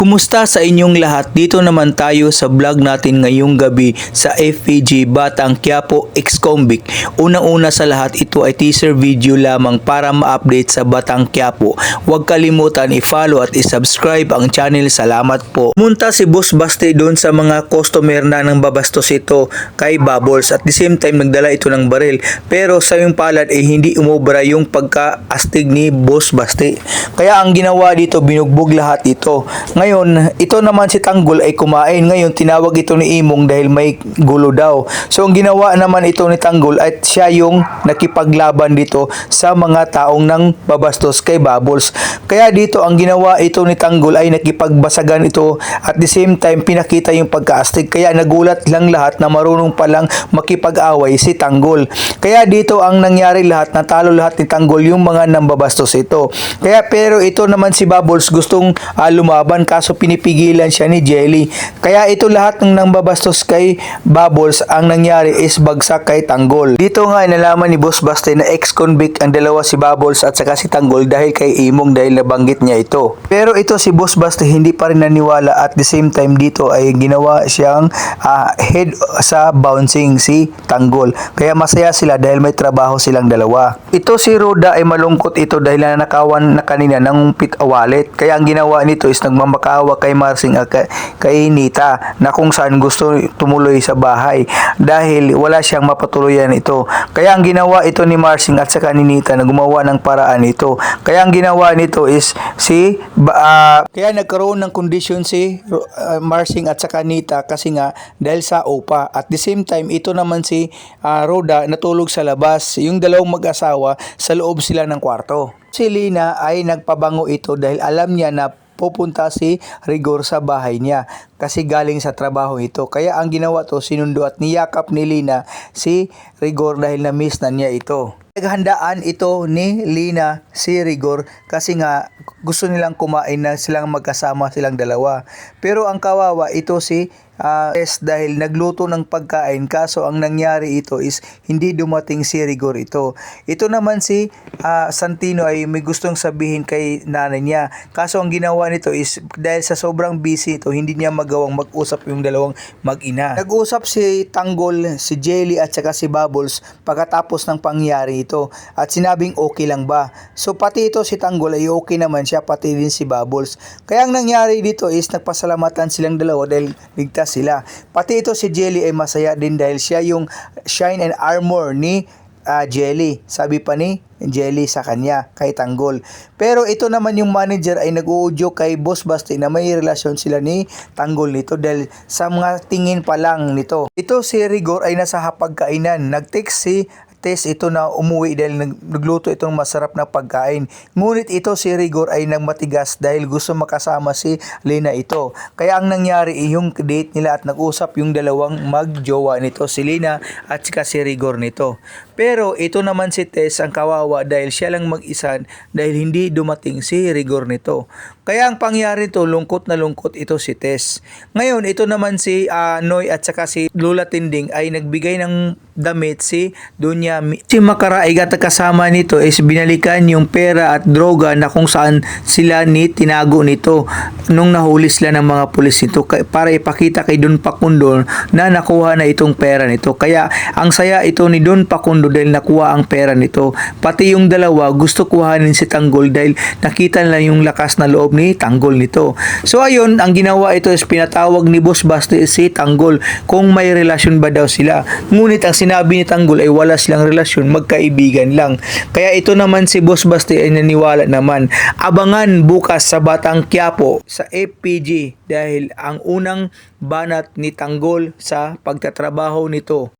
Kumusta sa inyong lahat? Dito naman tayo sa vlog natin ngayong gabi sa FPG Batang Quiapo ex-convict. Unang-una sa lahat, ito ay teaser video lamang para ma-update sa Batang Quiapo. Huwag kalimutan i-follow at i-subscribe ang channel. Salamat po. Pumunta si Boss Basti doon sa mga customer na nang babastos ito kay Bubbles. At the same time, nagdala ito ng baril. Pero sa yung palad ay hindi umobra yung pagka-astig ni Boss Basti. Kaya ang ginawa dito, binugbog lahat ito. Ngayon, ito naman si Tanggol ay kumain. Ngayon, tinawag ito ni Imong dahil may gulo daw. So, ang ginawa naman ito ni Tanggol ay siya yung nakipaglaban dito sa mga taong nang babastos kay Bubbles. Kaya dito, ang ginawa ito ni Tanggol ay nakipagbasagan ito at the same time, pinakita yung pagkaastig. Kaya nagulat lang lahat na marunong palang makipag-away si Tanggol. Kaya dito, ang nangyari lahat, natalo lahat ni Tanggol yung mga nambabastos ito. Kaya pero ito naman si Bubbles gustong lumaban kaso pinipigilan siya ni Jelly. Kaya ito lahat ng nambabastos kay Bubbles ang nangyari is bagsak kay Tanggol. Dito nga nalaman ni Boss Basti na ex-convict ang dalawa, si Bubbles at saka si Tanggol, dahil kay Imong dahil nabanggit niya ito. Pero ito si Boss Basti hindi pa rin naniwala at the same time dito ay ginawa siyang head sa bouncing si Tanggol. Kaya masaya sila dahil may trabaho silang dalawa. Ito si Roda ay malungkot ito dahil nanakawan na kanina ng pit wallet. Kaya ang ginawa nito is nagmamakaawa kay Marsing at kay Nita na kung saan gusto tumuloy sa bahay dahil wala siyang mapatuluyan ito. Kaya ang ginawa ito ni Marsing at saka ni Nita na gumawa ng paraan ito. Kaya ang ginawa nito is kaya nagkaroon ng kondisyon si Marsing at saka Nita kasi nga dahil sa OPA. At the same time, ito naman si Roda natulog sa labas. Yung dalawang mag-asawa sa loob sila ng kwarto. Si Lina ay nagpabango ito dahil alam niya na pupunta si Rigor sa bahay niya kasi galing sa trabaho ito. Kaya ang ginawa to, sinundo at niyakap ni Lina si Rigor dahil na-miss na niya ito. Naghandaan ito ni Lina si Rigor kasi nga gusto nilang kumain na silang magkasama silang dalawa. Pero ang kawawa ito si dahil nagluto ng pagkain kaso ang nangyari ito is hindi dumating si Rigor ito. Ito naman si Santino ay may gustong sabihin kay nanay niya. Kaso ang ginawa nito is dahil sa sobrang busy ito, hindi niya magawang mag-usap yung dalawang mag-ina. Nag-usap si Tanggol, si Jelly at saka si Bubbles pagkatapos ng pangyari ito at sinabing okay lang ba. So pati ito si Tanggol ay okay naman siya, pati din si Bubbles. Kaya ang nangyari dito is nagpasalamatan silang dalawa dahil ligtas sila. Pati ito si Jelly ay masaya din dahil siya yung shine and armor ni Jelly. Sabi pa ni Jelly sa kanya, kay Tanggol. Pero ito naman yung manager ay nag-uudyo kay Boss Basti na may relasyon sila ni Tanggol nito dahil sa mga tingin pa lang nito. Ito si Rigor ay nasa hapagkainan. Nag-text si Tess ito na umuwi dahil nagluto itong masarap na pagkain. Ngunit ito si Rigor ay nagmatigas dahil gusto makasama si Lina ito. Kaya ang nangyari yung date nila at nag-usap yung dalawang magjowa nito, si Lina at saka si Rigor nito. Pero ito naman si Tess ang kawawa dahil siya lang mag-isa dahil hindi dumating si Rigor nito. Kaya ang pangyari ito, lungkot na lungkot ito si Tess. Ngayon, ito naman si Noy at saka si Lula Tinding ay nagbigay ng damit si Dunya. Si Makaraigat at kasama nito is binalikan yung pera at droga na kung saan sila tinago nito nung nahuli sila ng mga pulis nito para ipakita kay Don Pakundo na nakuha na itong pera nito. Kaya ang saya ito ni Don Pakundo dahil nakuha ang pera nito. Pati yung dalawa gusto kuhanin si Tanggol dahil nakita nila yung lakas na loob ni Tanggol nito. So ayun, ang ginawa ito is pinatawag ni Boss Basti si Tanggol kung may relasyon ba daw sila. Ngunit ang sinabi ni Tanggol ay wala silang relasyon, magkaibigan lang. Kaya ito naman si Boss Basti ay naniwala naman. Abangan bukas sa Batang Quiapo sa FPG dahil ang unang banat ni Tanggol sa pagtatrabaho nito